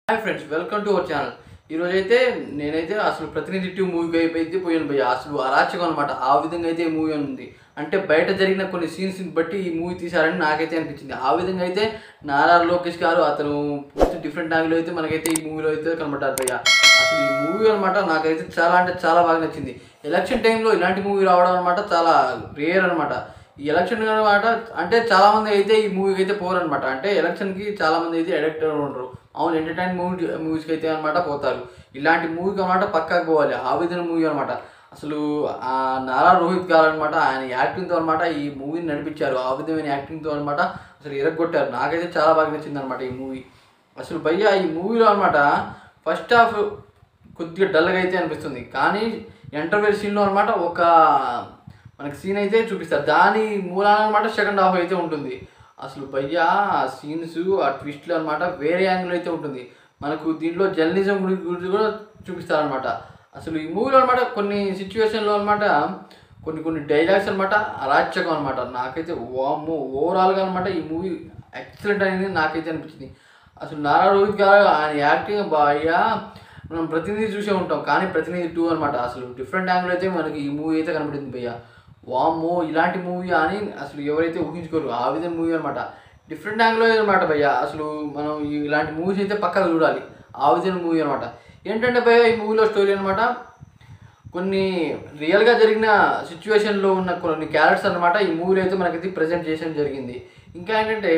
Hi friends, welcome to our channel. ఈరోజైతే నేనైతే అసలు ప్రతినిధి 2 మూవీకి అయితే పోయాను భయ్య. అసలు అరాచకం అనమాట. ఆ విధంగా అయితే ఈ మూవీ ఉంది. అంటే బయట జరిగిన కొన్ని సీన్స్ని బట్టి ఈ మూవీ తీశారని నాకైతే అనిపించింది. ఆ విధంగా అయితే నారా లోకేష్ గారు అతను పూర్తి డిఫరెంట్ యాంగిల్ అయితే మనకైతే ఈ మూవీలో అయితే కనబడ్డారు భయ్య. అసలు ఈ మూవీ అనమాట నాకైతే చాలా అంటే చాలా బాగా నచ్చింది. ఎలక్షన్ టైంలో ఇలాంటి మూవీ రావడం అనమాట చాలా రేర్ అనమాట. ఈ ఎలక్షన్ అనమాట అంటే చాలామంది అయితే ఈ మూవీకి అయితే పోరనమాట. అంటే ఎలక్షన్కి చాలామంది అయితే అడిక్ట్ ఉండరు. అవును, ఎంటర్టైన్ మూవీస్కి అయితే అనమాట పోతారు. ఇలాంటి మూవీకి అనమాట పక్కాకి పోవాలి. ఆ విధంగా మూవీ అనమాట. అసలు ఆ నారా రోహిత్ గారు అనమాట ఆయన యాక్టింగ్తో అనమాట ఈ మూవీని నడిపించారు. ఆ విధమైన యాక్టింగ్తో అనమాట అసలు ఇరగొట్టారు. నాకైతే చాలా బాగా నచ్చింది అనమాట ఈ మూవీ. అసలు భయ్య ఈ మూవీలో అనమాట ఫస్ట్ హాఫ్ కొద్దిగా డల్గా అయితే అనిపిస్తుంది. కానీ ఇంటర్వెల్ సీన్లో అనమాట ఒక మనకి సీన్ అయితే చూపిస్తారు. దాని మూలాన అనమాట సెకండ్ హాఫ్ అయితే ఉంటుంది. అసలు భయ్య ఆ సీన్స్ ఆ ట్విస్ట్లు అనమాట వేరే యాంగిల్ అయితే ఉంటుంది. మనకు దీంట్లో జర్నలిజం గురించి కూడా చూపిస్తారనమాట. అసలు ఈ మూవీలో అనమాట కొన్ని సిచ్యువేషన్లో అనమాట కొన్ని డైలాగ్స్ అనమాట అరాచకం అనమాట. నాకైతే వామ్మో ఓవరాల్గా అనమాట ఈ మూవీ ఎక్సలెంట్ అనేది నాకైతే అనిపించింది. అసలు నారా రోహిత్ గారు ఆయన యాక్టింగ్ భయ్య మనం ప్రతినిధి చూసే ఉంటాం, కానీ ప్రతినిధి 2 అనమాట అసలు డిఫరెంట్ యాంగిల్ అయితే మనకి ఈ మూవీ అయితే కనబడింది భయ్య. వామ్మో ఇలాంటి మూవీ అని అసలు ఎవరైతే ఊహించుకోరు ఆ విధంగా మూవీ అనమాట. డిఫరెంట్ యాంగిల్ అనమాట భయ్య. అసలు మనం ఇలాంటి మూవీస్ అయితే పక్కగా చూడాలి. ఆ విధంగా మూవీ అనమాట. ఏంటంటే భయ్య ఈ మూవీలో స్టోరీ అనమాట కొన్ని రియల్గా జరిగిన సిచ్యువేషన్లో ఉన్న కొన్ని క్యారెక్టర్స్ అనమాట ఈ మూవీలో అయితే మనకైతే ప్రజెంట్ చేయడం జరిగింది. ఇంకా ఏంటంటే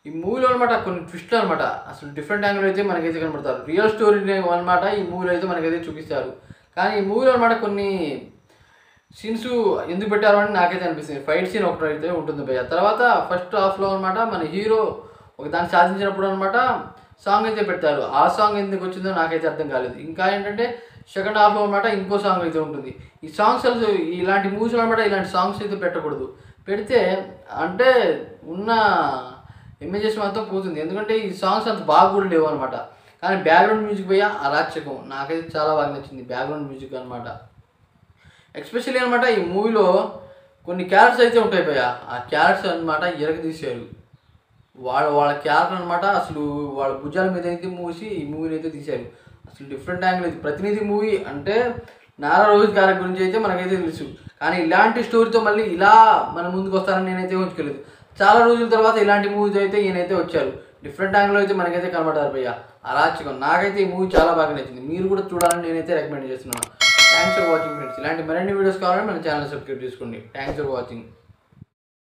ఈ మూవీలో అనమాట కొన్ని ట్విస్ట్లు అనమాట అసలు డిఫరెంట్ యాంగిల్ అయితే మనకైతే కనబడతారు. రియల్ స్టోరీ అనమాట ఈ మూవీలో అయితే మనకైతే చూపిస్తారు. కానీ ఈ మూవీలో అనమాట కొన్ని సీన్స్ ఎందుకు పెట్టారు అని నాకైతే అనిపిస్తుంది. ఫైట్ సీన్ ఒకటి అయితే ఉంటుంది భయ్య. తర్వాత ఫస్ట్ హాఫ్లో అనమాట మన హీరో ఒక దాన్ని సాధించినప్పుడు అనమాట సాంగ్ అయితే పెట్టారు. ఆ సాంగ్ ఎందుకు వచ్చిందో నాకైతే అర్థం కాలేదు. ఇంకా ఏంటంటే సెకండ్ హాఫ్లో అనమాట ఇంకో సాంగ్ అయితే ఉంటుంది. ఈ సాంగ్స్ ఇలాంటి మూవీస్లో అనమాట ఇలాంటి సాంగ్స్ అయితే పెట్టకూడదు. పెడితే అంటే ఉన్న ఇమేజెస్ మొత్తం పోతుంది. ఎందుకంటే ఈ సాంగ్స్ అంత బాగా కూడా లేవు అనమాట. కానీ బ్యాక్గ్రౌండ్ మ్యూజిక్ భయ్య అరాచకం నాకైతే చాలా బాగా నచ్చింది బ్యాక్గ్రౌండ్ మ్యూజిక్ అనమాట. ఎస్పెషల్లీ అనమాట ఈ మూవీలో కొన్ని క్యారెక్టర్స్ అయితే ఉంటాయి భయ్య. ఆ క్యారెక్టర్స్ అనమాట తీశారు. వాళ్ళ క్యారెక్టర్ అనమాట అసలు వాళ్ళ భుజాల మీద అయితే మూసి ఈ మూవీని అయితే తీశారు. అసలు డిఫరెంట్ యాంగిల్ ఇది. ప్రతినిధి మూవీ అంటే నారా రోహిత్ గారి గురించి అయితే మనకైతే తెలుసు. కానీ ఇలాంటి స్టోరీతో మళ్ళీ ఇలా మన ముందుకు వస్తారని నేనైతే ఊహించుకోలేదు. చాలా రోజుల తర్వాత ఇలాంటి మూవీస్ అయితే ఈయనైతే వచ్చారు. డిఫరెంట్ యాంగిల్లో అయితే మనకైతే కనబడ్డారు భయ్య. అరాచకం నాకైతే ఈ మూవీ చాలా బాగా నచ్చింది. మీరు కూడా చూడాలని నేనైతే రికమెండ్ చేస్తున్నాను. Thanks for watching friends. ఇలాంటి మరిన్ని వీడియోస్ కావాలంటే మన ఛానల్ సబ్స్క్రైబ్ చేసుకోండి. Thanks for watching.